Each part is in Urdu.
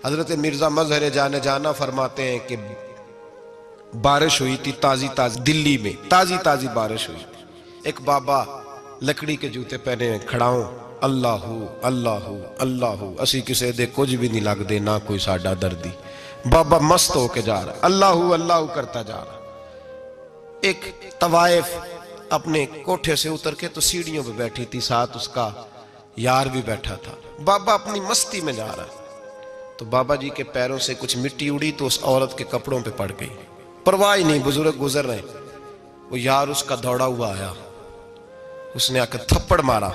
حضرت مرزا مظہر جانے جانا فرماتے ہیں کہ بارش ہوئی تھی تازی تازی، دلی میں تازی تازی بارش ہوئی تھی۔ ایک بابا لکڑی کے جوتے پہنے کھڑا ہوں، اللہ اللہ اللہ، اسی کسے دے کچھ بھی نہیں لگ دے، نہ کوئی ساڈا دردی۔ بابا مست ہو کے جا رہا، اللہ اللہ کرتا جا رہا۔ ایک طوائف اپنے کوٹھے سے اتر کے تو سیڑھیوں پہ بیٹھی تھی، ساتھ اس کا یار بھی بیٹھا تھا۔ بابا اپنی مستی میں جا رہا، تو بابا جی کے پیروں سے کچھ مٹی اڑی تو اس عورت کے کپڑوں پہ پڑ گئی، پرواہ ہی نہیں، بزرگ گزر رہے۔ وہ یار اس کا دوڑا ہوا آیا، اس نے آ کے تھپڑ مارا،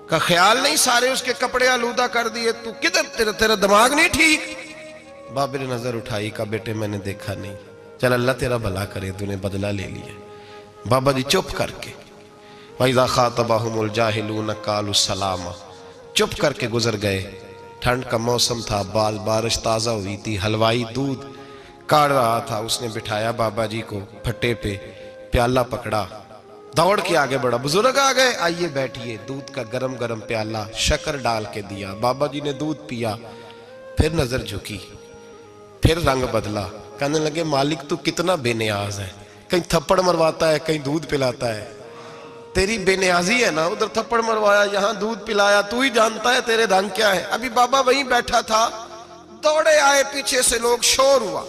کا خیال نہیں سارے اس کے کپڑے آلودہ کر دیے، تو کدھر، تیرا دماغ نہیں ٹھیک؟ بابا نے نظر اٹھائی، کہا بیٹے میں نے دیکھا نہیں، چل اللہ تیرا بھلا کرے، تو نے بدلہ لے لیا۔ بابا جی چپ کر کے، وَإِذَا خَاطَبَهُمُ الْجَاهِلُونَ قَالُوا السَّلَامَ، چپ کر کے گزر گئے۔ ٹھنڈ کا موسم تھا، بارش تازہ ہوئی تھی، حلوائی دودھ کاڑ رہا تھا، اس نے بٹھایا بابا جی کو پھٹے پہ، پیالہ پکڑا، دوڑ کے آگے بڑھا، بزرگ آ گئے، آئیے بیٹھیے، دودھ کا گرم گرم پیالہ شکر ڈال کے دیا۔ بابا جی نے دودھ پیا، پھر نظر جھکی، پھر رنگ بدلا، کہنے لگے مالک تو کتنا بے نیاز ہے، کہیں تھپڑ مرواتا ہے، کہیں دودھ پلاتا ہے، تیری بے نیازی ہے نا، ادھر تھپڑ مروایا، یہاں دودھ پلایا، تو ہی جانتا ہے تیرے رنگ کیا ہے۔ ابھی بابا وہیں بیٹھا تھا، دوڑے آئے پیچھے سے لوگ، شور ہوا،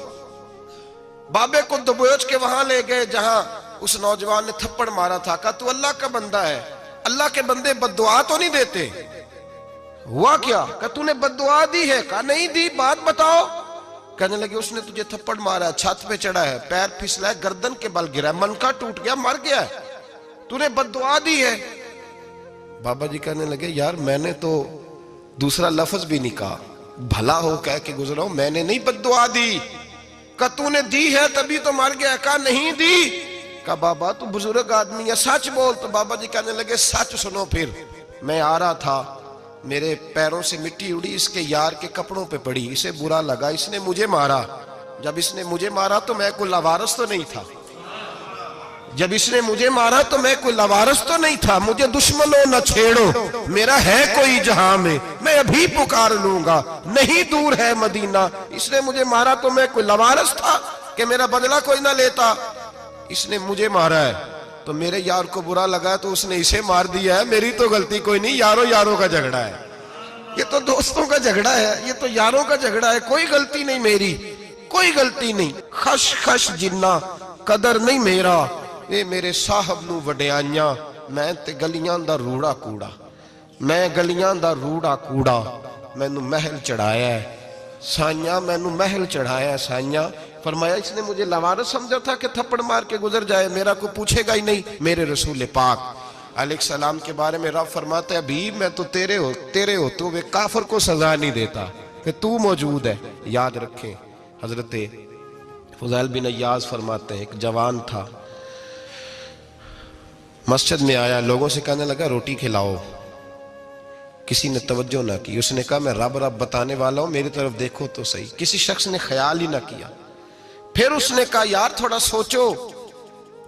بابے کو دبوچ کے وہاں لے گئے جہاں اس نوجوان نے تھپڑ مارا تھا، کہا تو اللہ کا بندہ ہے، اللہ کے بندے بد دعا تو نہیں دیتے؟ ہوا کیا؟ کہا تو نے بد دعا دی ہے؟ کہا نہیں دی، بات بتاؤ۔ کہنے لگے اس نے تجھے تھپڑ مارا ہے، چھت پہ چڑھا ہے، پیر پھسلا ہے، گردن کے بل گرا ہے، منکا ٹوٹ گیا، مر گیا ہے، تو نے بد دعا دی ہے۔ بابا جی کہنے لگے یار میں نے تو دوسرا لفظ بھی نہیں کہا، بھلا ہو کہہ کے گزرا ہوں، میں نے نہیں بد دعا دی۔ کہا تو نے دی ہے تبھی تو مر گیا۔ کہا نہیں دی۔ کہا بابا تو بزرگ آدمی ہے، سچ بول۔ تو بابا جی کہنے لگے سچ سنو، پھر میں آ رہا تھا، میرے پیروں سے مٹی اڑی، اس کے یار کے کپڑوں پہ پڑی، اسے برا لگا، اس نے مجھے مارا۔ جب اس نے مجھے مارا تو میں کوئی لاوارث تو نہیں تھا، جب اس نے مجھے مارا تو میں کوئی لاوارث تو نہیں تھا، مجھے دشمنوں نہ چھیڑو، میرا ہے کوئی جہاں میں ابھی پکار لوں گا، نہیں دور ہے مدینہ۔ اس نے مجھے مارا تو میں کوئی لاوارث تھا کہ میرا بدلہ کوئی نہ لیتا؟ اس نے مجھے مارا ہے تو میرے یار کو برا لگا تو اس نے اسے مار دیا ہے، میری تو غلطی کوئی نہیں، یاروں کا جھگڑا ہے، یہ تو دوستوں کا جھگڑا ہے، یہ تو یاروں کا جھگڑا ہے، کوئی غلطی نہیں میری، کوئی غلطی نہیں۔ خش خش جنہ قدر نہیں میرا، اے میرے صاحب نو وڈیاں، میں تے گلیاں دا روڑا کوڑا، میں گلیاں دا روڑا کوڑا، میں نو محل چڑھایا ہے سائیاں، میں نو محل چڑھایا ہے سائیاں۔ فرمایا اس نے مجھے لاوارث سمجھا تھا کہ تھپڑ مار کے گزر جائے، میرا کو پوچھے گا ہی نہیں۔ میرے رسول پاک علیہ السلام کے بارے میں رب فرماتا ہے ابھی میں تو تیرے ہوتے ہوئے کافر کو سزا نہیں دیتا کہ تو موجود ہے۔ یاد رکھیں حضرت فضیل بن عیاض فرماتے ہیں ایک جوان تھا، مسجد میں آیا، لوگوں سے کہنے لگا روٹی کھلاؤ، کسی نے توجہ نہ کی، اس نے کہا میں رب بتانے والا ہوں، میری طرف دیکھو تو صحیح، کسی شخص نے خیال ہی نہ کیا۔ پھر اس نے کہا یار تھوڑا سوچو،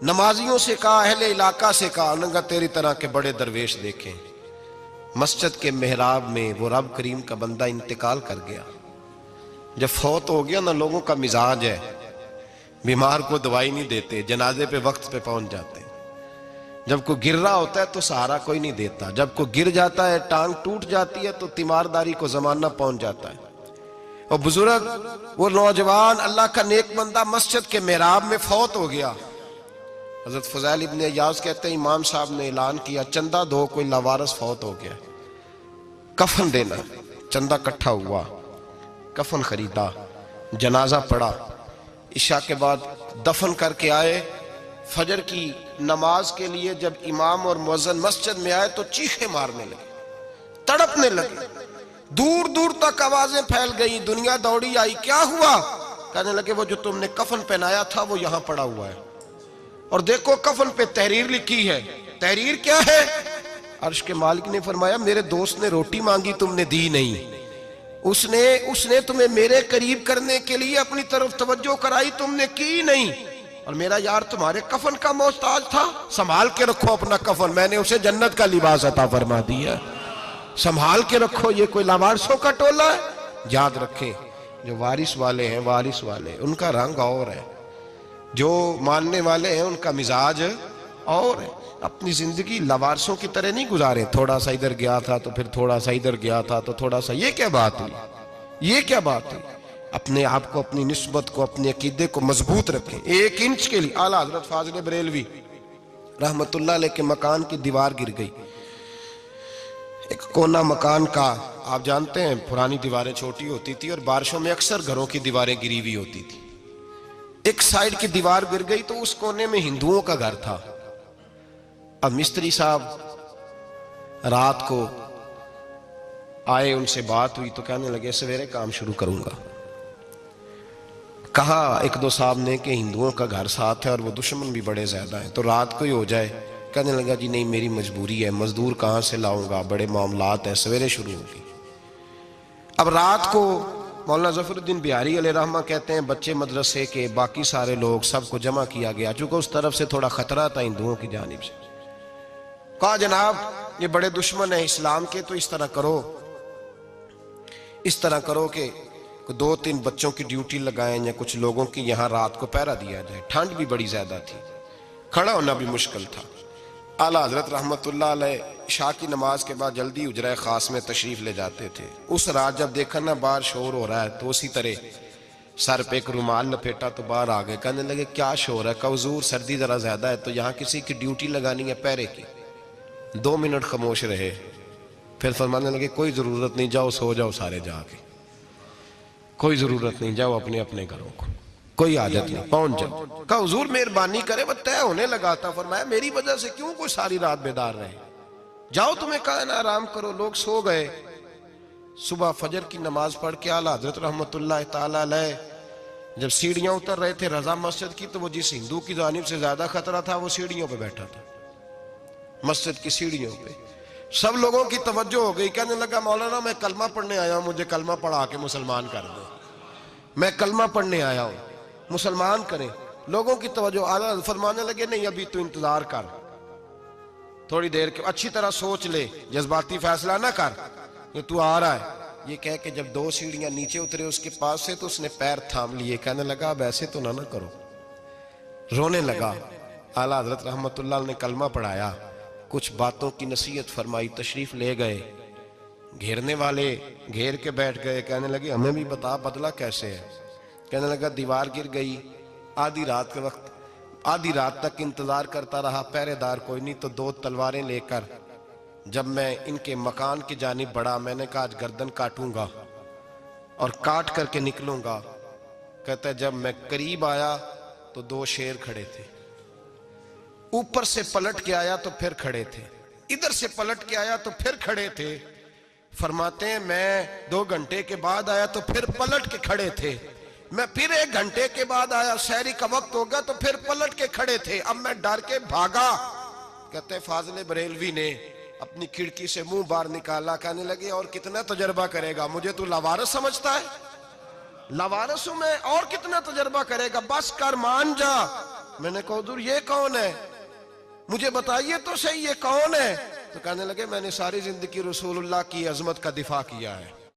نمازیوں سے کہا، اہل علاقہ سے کہا، انہوں نے کہا تیری طرح کے بڑے درویش دیکھیں۔ مسجد کے محراب میں وہ رب کریم کا بندہ انتقال کر گیا۔ جب فوت ہو گیا نا، لوگوں کا مزاج ہے، بیمار کو دوائی نہیں دیتے، جنازے پہ وقت پہ پہنچ جاتے ہیں۔ جب کوئی گر رہا ہوتا ہے تو سہارا کوئی نہیں دیتا، جب کوئی گر جاتا ہے، ٹانگ ٹوٹ جاتی ہے تو تیمارداری کو زمانہ پہنچ جاتا ہے۔ اور بزرگ وہ نوجوان اللہ کا نیک بندہ مسجد کے محراب میں فوت ہو گیا۔ حضرت فضیل ابن عیاض کہتے ہیں امام صاحب نے اعلان کیا چندہ دو، کوئی لاوارث فوت ہو گیا، کفن دینا۔ چندہ کٹھا ہوا، کفن خریدا، جنازہ پڑا، عشاء کے بعد دفن کر کے آئے۔ فجر کی نماز کے لیے جب امام اور مؤذن مسجد میں آئے تو چیخیں مارنے لگے، تڑپنے لگے، دور دور تک آوازیں پھیل گئی، دنیا دوڑی آئی، کیا ہوا؟ کہنے لگے وہ جو تم نے کفن پہنایا تھا وہ یہاں پڑا ہوا ہے، اور دیکھو کفن پہ تحریر لکھی ہے۔ تحریر کیا ہے؟ عرش کے مالک نے فرمایا میرے دوست نے روٹی مانگی تم نے دی نہیں، اس نے تمہیں میرے قریب کرنے کے لیے اپنی طرف توجہ کرائی، تم نے کی نہیں، اور میرا یار تمہارے کفن کا محتاج تھا، سنبھال کے رکھو اپنا کفن، میں نے اسے جنت کا لباس عطا فرما دیا، سنبھال کے رکھو، یہ کوئی لاوارثوں کا ٹولہ ہے؟ یاد رکھیں جو وارث والے ہیں، وارث والے ان کا رنگ اور ہے، جو ماننے والے ہیں ان کا مزاج اور ہے۔ اپنی زندگی لوارثوں کی طرح نہیں گزاریں، تھوڑا سا ادھر گیا تھا تو پھر تھوڑا سا ادھر گیا تھا تو تھوڑا سا، یہ کیا بات ہوئی، یہ کیا بات ہوئی؟ اپنے آپ کو، اپنی نسبت کو، اپنے عقیدے کو مضبوط رکھیں۔ 1 انچ کے لیے اعلیٰ حضرت فاضل بریلوی رحمت اللہ علیہ کے مکان کی دیوار گر گئی، ایک کونا مکان کا، آپ جانتے ہیں پرانی دیواریں چھوٹی ہوتی تھی اور بارشوں میں اکثر گھروں کی دیواریں گری ہوئی ہوتی تھی، ایک سائیڈ کی دیوار گر گئی تو اس کونے میں ہندوؤں کا گھر تھا۔ اب مستری صاحب رات کو آئے، ان سے بات ہوئی تو کہنے لگے سویرے کام شروع کروں گا۔ کہا 1-2 صاحب نے کہ ہندوؤں کا گھر ساتھ ہے اور وہ دشمن بھی بڑے زیادہ ہیں، تو رات کو ہی ہو جائے۔ کہنے لگا جی نہیں، میری مجبوری ہے، مزدور کہاں سے لاؤں گا، بڑے معاملات ہیں، سویرے شروع ہوگی۔ اب رات کو مولانا ظفر الدین بہاری علیہ رحمہ کہتے ہیں بچے مدرسے کے، باقی سارے لوگ، سب کو جمع کیا گیا، چونکہ اس طرف سے تھوڑا خطرہ تھا ہندوؤں کی جانب سے۔ کہا جناب یہ بڑے دشمن ہیں اسلام کے، تو اس طرح کرو کہ 2-3 بچوں کی ڈیوٹی لگائیں یا کچھ لوگوں کی یہاں رات کو پہرا دیا جائے۔ ٹھنڈ بھی بڑی زیادہ تھی، کھڑا ہونا بھی مشکل تھا۔ اعلیٰ حضرت رحمت اللہ علیہ عشاء کی نماز کے بعد جلدی حجرہ خاص میں تشریف لے جاتے تھے۔ اس رات جب دیکھا نا باہر شور ہو رہا ہے تو اسی طرح سر پہ ایک رومال لپیٹا تو باہر آ گئے، کہنے لگے کیا شور ہے؟ کہا حضور سردی ذرا زیادہ ہے تو یہاں کسی کی ڈیوٹی لگانی ہے پہرے کی۔ 2 منٹ خاموش رہے، پھر فرمانے لگے کوئی ضرورت نہیں، جاؤ سو جاؤ سارے جا کے، کوئی ضرورت نہیں، جاؤ اپنے اپنے گھروں کو، کوئی حاجت نہیں، پہنچ جاؤ۔ کہا حضور مہربانی کرے، وہ طے ہونے لگا تھا۔ فرمایا میری وجہ سے کیوں کوئی ساری رات بیدار رہے، جاؤ تمہیں کہا نا آرام کرو۔ لوگ سو گئے۔ صبح فجر کی نماز پڑھ کے اعلیٰ حضرت رحمت اللہ تعالی علیہ جب سیڑھیاں اتر رہے تھے رضا مسجد کی، تو وہ جس ہندو کی جانب سے زیادہ خطرہ تھا وہ سیڑھیوں پہ بیٹھا تھا، مسجد کی سیڑھیوں پہ۔ سب لوگوں کی توجہ ہو گئی، کہنے لگا مولانا میں کلمہ پڑھنے آیا ہوں، مجھے کلمہ پڑھا کے مسلمان کر دو، میں کلمہ پڑھنے آیا ہوں، مسلمان کریں۔ لوگوں کی توجہ، اعلیٰ فرمانے لگے نہیں ابھی تو انتظار کر، تھوڑی دیر کے اچھی طرح سوچ لے، جذباتی فیصلہ نہ کر کہ تو آ رہا ہے۔ یہ کہہ کے جب 2 سیڑھیاں نیچے اترے اس کے پاس سے تو اس نے پیر تھام لیے، کہنے لگا اب ایسے تو نہ کرو، رونے لگا۔ اعلیٰ حضرت رحمت اللہ نے کلمہ پڑھایا، کچھ باتوں کی نصیحت فرمائی، تشریف لے گئے۔ گھیرنے والے گھیر کے بیٹھ گئے، کہنے لگے ہمیں بھی بتا بدلہ کیسے ہے۔ کہنے لگا دیوار گر گئی، آدھی رات کے وقت، آدھی رات تک انتظار کرتا رہا، پہرے دار کوئی نہیں، تو 2 تلواریں لے کر جب میں ان کے مکان کی جانب بڑھا، میں نے کہا آج گردن کاٹوں گا اور کاٹ کر کے نکلوں گا۔ کہتا ہے جب میں قریب آیا تو 2 شیر کھڑے تھے، اوپر سے پلٹ کے آیا تو پھر کھڑے تھے، ادھر سے پلٹ کے آیا تو پھر کھڑے تھے۔ فرماتے ہیں میں 2 گھنٹے کے بعد آیا تو پھر پلٹ کے کھڑے تھے، میں پھر 1 گھنٹے کے بعد آیا، سحری کا وقت ہوگا تو پھر پلٹ کے کھڑے تھے، اب میں ڈر کے بھاگا۔ کہتے ہیں فاضل بریلوی نے اپنی کھڑکی سے منہ باہر نکالا، کہنے لگے اور کتنا تجربہ کرے گا، مجھے تو لاوارث سمجھتا ہے، لاوارث ہوں میں، اور کتنا تجربہ کرے گا، بس کر مان جا۔ میں نے کہا حضور یہ کون ہے، مجھے بتائیے تو صحیح یہ کون ہے۔ تو کہنے لگے میں نے ساری زندگی رسول اللہ کی عظمت کا دفاع کیا ہے،